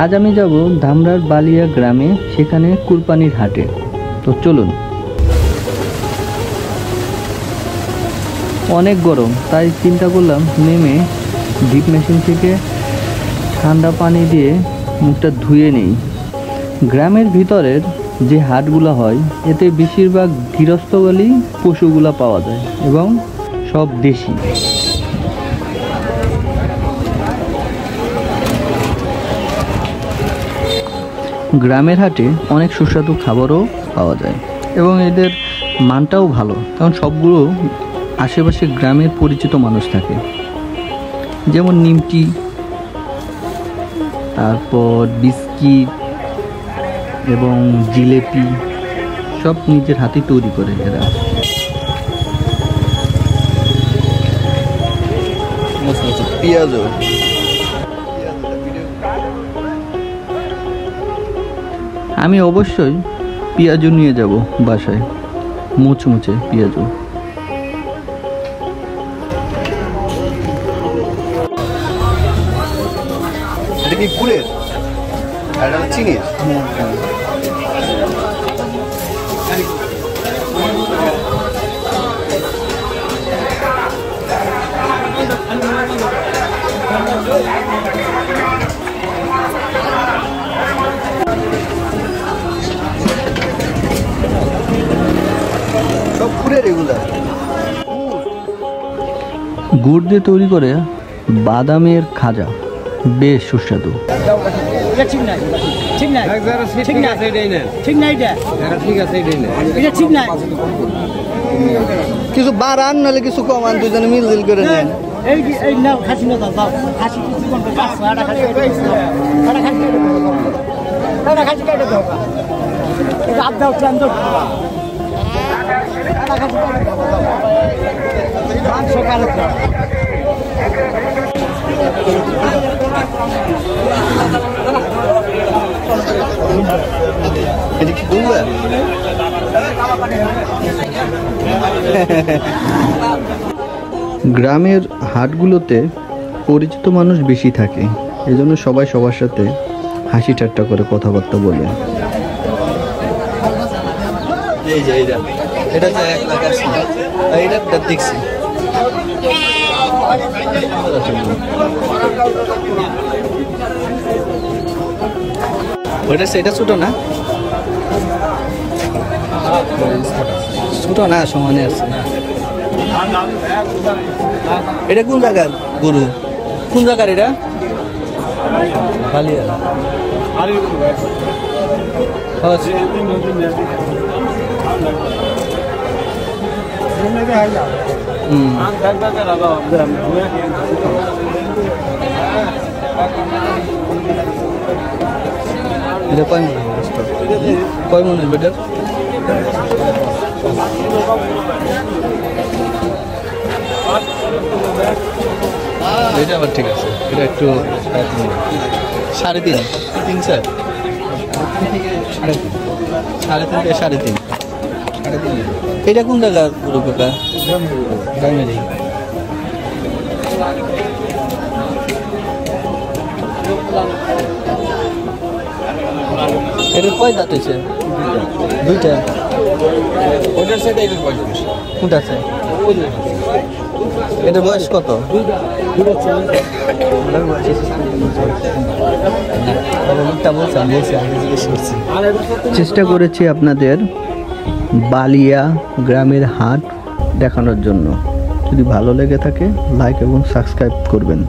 আজ আমি যাব ধামরার বালিয়া গ্রামে, সেখানে কুরবানির হাটে। তো চলুন। অনেক গরম, তাই চিন্তা করলাম নেমে ডিপ মেশিন থেকে ঠান্ডা পানি দিয়ে মুখটা ধুয়ে নেই। গ্রামের ভিতরের যে হাটগুলো হয় এতে বেশিরভাগ গৃহস্থলী পশুগুলা পাওয়া যায় এবং সব দেশি। গ্রামের হাটে অনেক সুস্বাদু খাবারও পাওয়া যায় এবং এদের মানটাও ভালো, কারণ সবগুলো আশেপাশে গ্রামের পরিচিত মানুষ থাকে, যেমন নিমটি, তারপর বিস্কিট এবং জিলেপি সব নিজের হাতে তৈরি করে এরা। পেঁয়াজও আমি অবশ্যই পেঁয়াজও নিয়ে যাব বাসায়, মুচমুচে পেঁয়াজও। এটা কি ফুলের আর এটা চিনির? সব ফুলের এগুলা। গুড় দিয়ে তৈরি করে বাদামের খাজা, বেশ সুস্বাদু। কিছু বাড়ান নাহলে কিছু কমান, দুজনে মিল করে নেন। গ্রামের হাটগুলোতে পরিচিত মানুষ বেশি থাকে, এজন্য সবাই সবার সাথে হাসি ঠাট্টা করে কথাবার্তা বলে। এটা তো 1 লাখ আছে, এটা দেখছি। ওইটা সেটা ছোট না, ছোট না, সমানে আছে। এটা কোন জায়গার গরু? কোন জায়গার এটা? বালিয়া। এটা কয় মনে বেটার? এটা আবার ঠিক আছে, এটা একটু 3.5 3 স্যার, 3.5 3.5 এটা কোন জায়গার গরু কাকা? গ্রামেরই। এটা কয় দাঁত হয়েছে? 2টা। ওটার সাথে এটার বয়স কোনটা আছে? এটার বয়স কত? চেষ্টা করেছি আপনাদের বালিয়া গ্রামের হাট দেখানোর জন্য। যদি ভালো লেগে থাকে লাইক এবং সাবস্ক্রাইব করবেন।